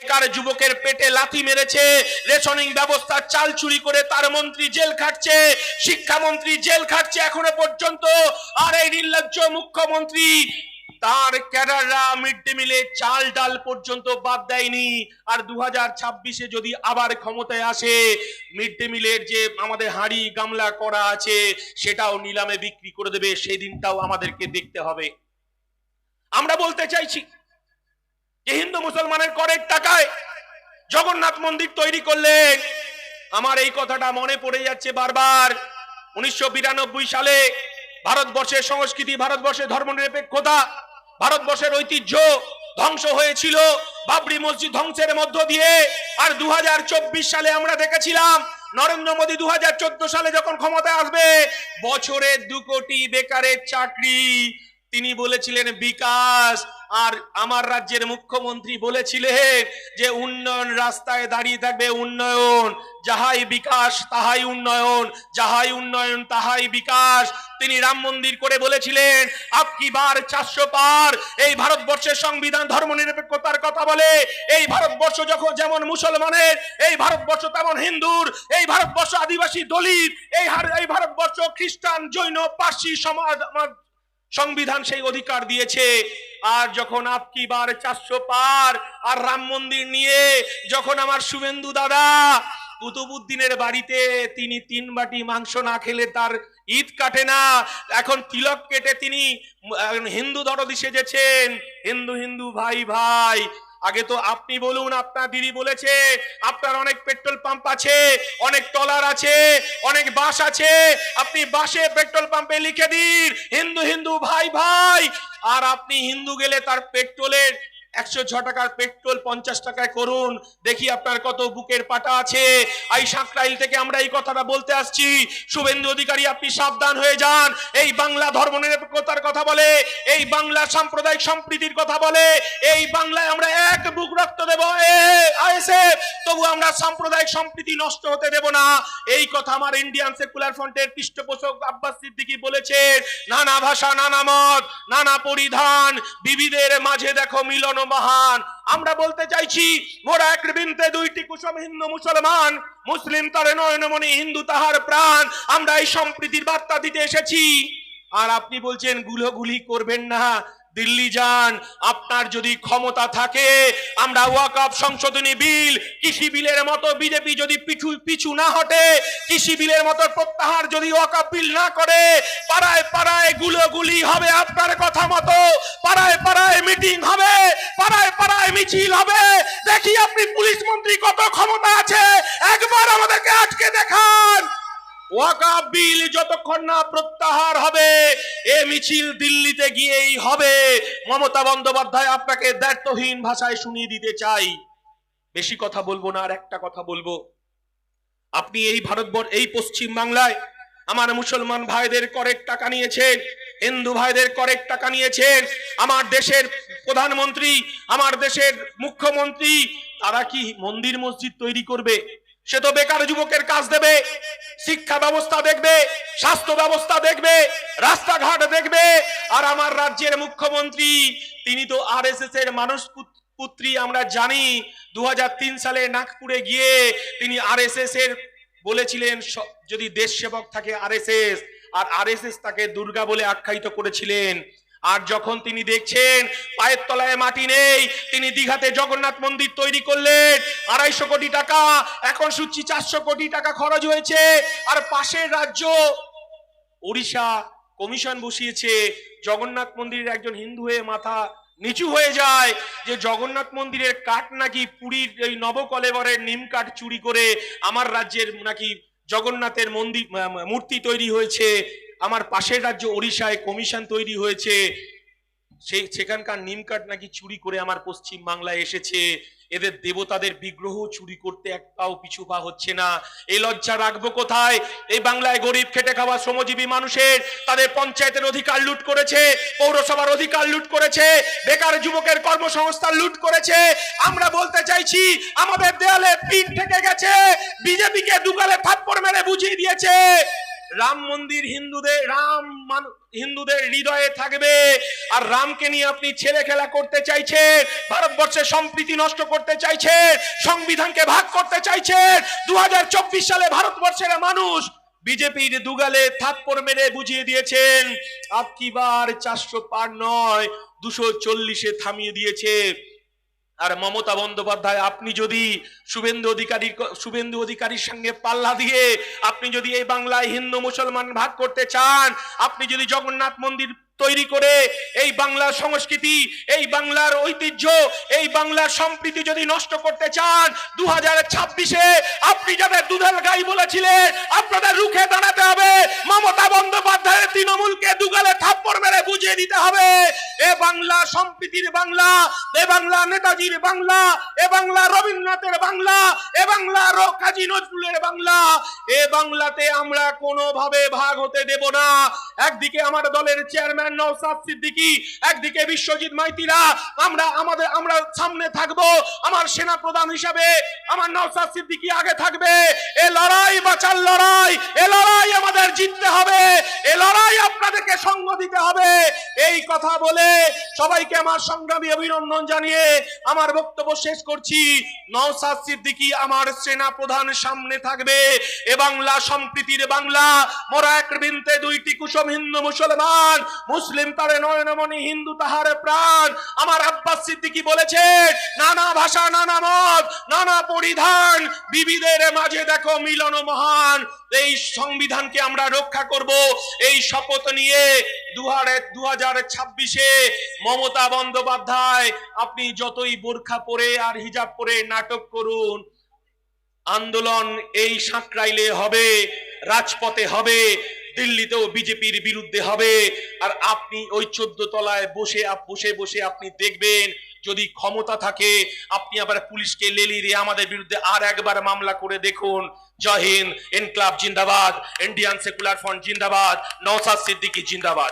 বেকার যুবকের পেটে লাথি মেরেছে, রেশনিং ব্যবস্থা চাল চুরি করে তার মন্ত্রী জেল খাটছে, শিক্ষামন্ত্রী জেল খাটছে এখনো পর্যন্ত। আর এই নির্লজ্জ মুখ্যমন্ত্রী তার ক্যাডাররা মিড ডে মিলে চাল ডাল পর্যন্ত বাদ দেয়নি। আর 2026-এ যদি আবার ক্ষমতায় আসে, মিড ডে মিলের যে আমাদের হাঁড়ি গামলা করা আছে সেটাও নিলামে বিক্রি করে দেবে, সেই দিনটাও আমাদেরকে দেখতে হবে। আমরা বলতে চাইছি যে হিন্দু মুসলমানের করের টাকায় জগন্নাথ মন্দির তৈরি করলেন। আমার এই কথাটা মনে পড়ে যাচ্ছে বারবার। 1992 সালে ভারতবর্ষের সংস্কৃতি, ভারতবর্ষের ধর্মনিরপেক্ষতা, ভারতবর্ষের ঐতিহ্য ধ্বংস হয়েছিল বাবরি মসজিদ ধ্বংসের মধ্য দিয়ে। আর 2024 সালে আমরা দেখেছিলাম নরেন্দ্র মোদী 2014 সালে যখন ক্ষমতায় আসবে, বছরে 2 কোটি বেকারের চাকরি তিনি বলেছিলেন বিকাশ। আর আমার রাজ্যের মুখ্যমন্ত্রী বলেছিলেন যে উন্নয়ন রাস্তায় দাঁড়িয়ে থাকবে, উন্নয়ন যাহাই বিকাশ তাহাই উন্নয়ন, যাহাই উন্নয়ন তাহাই বিকাশ। তিনি রাম মন্দির করে বলেছিলেন আপকি বার 400 পার। এই ভারতবর্ষের সংবিধান ধর্মনিরপেক্ষতার কথা বলে। এই ভারতবর্ষ যখন যেমন মুসলমানের, এই ভারতবর্ষ তেমন হিন্দুর, এই ভারতবর্ষ আদিবাসী দলিত, এই ভারতবর্ষ খ্রিস্টান জৈন পার্সি সমাজ সংবিধান সেই অধিকার দিয়েছে। আর যখন আপকি বার 400 পার আর রাম মন্দির নিয়ে যখন আমার শুভেন্দু দাদা কুতুবুদ্দিনের বাড়িতে তিনি 3 বাটি মাংস না খেলে তার ঈদ কাটে না, এখন তিলক কেটে তিনি হিন্দু দরদি সেজেছেন। হিন্দু হিন্দু ভাই ভাই, আগে তো আপনি বলুন, আপনার দিদি বলেছে আপনার অনেক পেট্রোল পাম্প আছে, অনেক ট্রলার আছে, অনেক বাস আছে, আপনি বাসে পেট্রোল পাম্পে লিখে দিন হিন্দু হিন্দু ভাই ভাই। আর আপনি হিন্দু গেলে তার পেট্রোলের 106 টাকার পেট্রোল 50 টাকায় করুন, দেখি আপনার কত বুকের পাটা আছে। এই সাঁকরাইল থেকে আমরা এই কথাটা বলতে আসছি। শুভেন্দু অধিকারী, আপনি সাবধান হয়ে যান। এই বাংলা ধর্মনিরপেক্ষতার কথা বলে, এই বাংলা সাম্প্রদায়িক সম্প্রীতির কথা বলে, এই বাংলায় আমরা এক বুক রক্ত দেব আইএসএফ, তবু আমরা সাম্প্রদায়িক সম্প্রীতি নষ্ট হতে দেব না। এই কথা আমার ইন্ডিয়ান সেকুলার ফ্রন্টের পৃষ্ঠপোষক আব্বাস সিদ্দিকী বলেছেন। নানা ভাষা, নানা মত, নানা পরিধান, বিবিধের মাঝে দেখো মিলন মহান। আমরা বলতে চাইছি মোরা এক বৃন্তে 2টি কুসুম, হিন্দু মুসলমান, মুসলিম তারে নয়নমণি, হিন্দু তাহার প্রাণ। আমরা এই সম্প্রীতির বার্তা দিতে এসেছি। আর আপনি বলছেন গুলি করবেন না, দিল্লি যান। আপনার যদি ক্ষমতা থাকে, আমরা ওয়াকফ সংশোধনী বিল, কৃষি বিলের মতো বিজেপি যদি পিছু না হটে, কৃষি বিলের মতো প্রত্যাহার যদি ওয়াকফ বিল না করে, পাড়ায় পাড়ায় গুলি হবে আপনার কথা মতো, পাড়ায় পাড়ায় মিটিং হবে, পাড়ায় পাড়ায় মিছিল হবে। দেখি আপনি পুলিশ মন্ত্রী কত ক্ষমতা আছে, একবার আমাদেরকে আটকে দেখান। ওয়াকফ বিল যতক্ষণ না প্রত্যাহার হবে, এ মিছিল দিল্লিতে গিয়েই হবে। মমতা বন্দ্যোপাধ্যায়, আপনাকে দায়িত্বহীন ভাষায় শুনিয়ে দিতে চাই, বেশি কথা বলবো না, আর একটা কথা বলবো। আপনি এই ভারতবর্ষ, এই পশ্চিম বাংলায় আমার মুসলমান ভাইদের করের টাকা নিয়েছেন, হিন্দু ভাইদের করের টাকা নিয়েছেন। আমার দেশের প্রধানমন্ত্রী, আমার দেশের মুখ্যমন্ত্রী, তারা কি মন্দির মসজিদ তৈরি করবে? সে তো বেকার যুবকের কাজ দেবে, শিক্ষা ব্যবস্থা দেখবে, স্বাস্থ্য ব্যবস্থা দেখবে, রাস্তাঘাট দেখবে। আর আমার রাজ্যের মুখ্যমন্ত্রী, তিনি তো আরএসএস এর মানস পুত্রী। আমরা জানি 2003 সালে নাগপুরে গিয়ে তিনি আরএসএস এর বলেছিলেন যদি দেশ সেবক থাকে আরএসএস, আর আরএসএস তাকে দুর্গা বলে আখ্যায়িত করেছিলেন। আর যখন তিনি দেখছেন পায়ের তলায় মাটি নেই, তিনি দীঘাতে জগন্নাথ মন্দির তৈরি করলেন। 250 কোটি টাকা, এখন শুনছি 400 কোটি টাকা খরচ হয়েছে। আর পাশের রাজ্য ওড়িশা কমিশন বসিয়েছে। জগন্নাথ মন্দিরের একজন হিন্দু হয়ে মাথা নিচু হয়ে যায় যে জগন্নাথ মন্দিরের কাঠ নাকি পুরীর এই নবকলেবরের নিম কাঠ চুরি করে আমার রাজ্যের নাকি জগন্নাথের মন্দির মূর্তি তৈরি হয়েছে। আমার পাশের রাজ্য ওড়িশায় কমিশন তৈরি হয়েছে, সেখানকার নিম কাঠ নাকি চুরি করে আমার পশ্চিম বাংলায় এসেছে। এদের দেবতাদের বিগ্রহ চুরি করতে একটাও পিছু পা হচ্ছে না। এই লজ্জা রাখবো কোথায়? এই বাংলায় গরিব খেটে খাওয়া শ্রমজীবী মানুষের তাদের পঞ্চায়েতের অধিকার লুট করেছে, পৌরসভার অধিকার লুট করেছে, বেকার যুবকের কর্মসংস্থান লুট করেছে। আমরা বলতে চাইছি আমাদের দেয়ালে পিঠ থেকে গেছে, বিজেপিকে দুগালে থাপ্পড় মেরে বুঝিয়ে দিয়েছে রাম মন্দির হিন্দুদের হৃদয়ে থাকবে, আর রামকে নিয়ে আপনি ছেলে খেলা করতে চাইছেন, ভারতবর্ষের সম্প্রীতি নষ্ট করতে চাইছেন, সংবিধানকে ভাগ করতে চাইছেন। 2024 সালে ভারতবর্ষের মানুষ বিজেপির দুগালে থাপ্পড় মেরে বুঝিয়ে দিয়েছেন, আপকি বার 400 পার নয় 240-এ থামিয়ে দিয়েছে। আর মমতা বন্দ্যোপাধ্যায়, আপনি যদি শুভেন্দু অধিকারীর সঙ্গে পাল্লা দিয়ে আপনি যদি এই বাংলায় হিন্দু মুসলমান ভাগ করতে চান, আপনি যদি জগন্নাথ মন্দির তৈরি করে এই বাংলার সংস্কৃতি, এই বাংলার ঐতিহ্য, এই বাংলার সম্প্রীতি যদি নষ্ট করতে চান, 2026-এ আপনি যাদের দুধাল গাই বলেছিলেন, আপনাদের রুখে দাঁড়াতে হবে। মমতা বন্দ্যোপাধ্যায়ের তৃণমূলকে দুগালে থাপ্পড় মেরে বুঝিয়ে দিতে হবে, এ বাংলা সম্প্রীতির বাংলা, এ বাংলা নেতাজির বাংলা, এ বাংলা রবীন্দ্রনাথের বাংলা, এ বাংলা কাজী নজরুলের বাংলা। এ বাংলাতে আমরা কোনোভাবে ভাগ হতে দেব না। একদিকে আমার দলের চেয়ারম্যান নওশাদ সিদ্দিকী, একদিকে বিশ্বজিৎ মাইতিরা, আমরা সামনে থাকবো। আমার সেনা প্রধান হিসাবে আমার নওশাদ সিদ্দিকী আগে থাকবে। এ লড়াই বাঁচার লড়াই, এ লড়াই আমাদের জিততে হবে, এ লড়াই আপনাদেরকে সঙ্গ দিতে হবে। এই কথা বলে সবাইকে আমার সংগ্রামী অভিনন্দন জানিয়ে আমার বক্তব্য শেষ করছি। নওশাদ সিদ্দিকী আমার সেনা প্রধান সামনে থাকবে। এ বাংলা সম্প্রীতির বাংলা, মোরা এক বৃন্তে দুইটি কুসুম, হিন্দু মুসলমান, মুসলিম তারে নয়নমণি, হিন্দু তাহারে প্রাণ। আমার আব্বাস সিদ্দিকী বলেছে, নানা ভাষা, নানা মত, নানা পরিধান, বিবিধের মাঝে দেখো মিলন মহান। এই সংবিধানকে আমরা রক্ষা করব, এই শপথ নিয়ে 2026-এ মমতা বন্দ্যোপাধ্যায়, আপনি যতই বোরখা পরে আর হিজাব পরে নাটক করুন, আন্দোলন এই সাঁকরাইলে হবে, রাজপথে হবে, দিল্লিতেও বিজেপির বিরুদ্ধে হবে। আর আপনি ওই 14 তলায় বসে আপনি দেখবেন, যদি ক্ষমতা থাকে আপনি আবার পুলিশকে লেলিয়ে আমাদের বিরুদ্ধে আর একবার মামলা করে দেখুন। জয় হিন্দ, ইনকলাব জিন্দাবাদ, ইন্ডিয়ান সেকুলার ফ্রন্ট জিন্দাবাদ, নওশাদ সিদ্দিকী জিন্দাবাদ।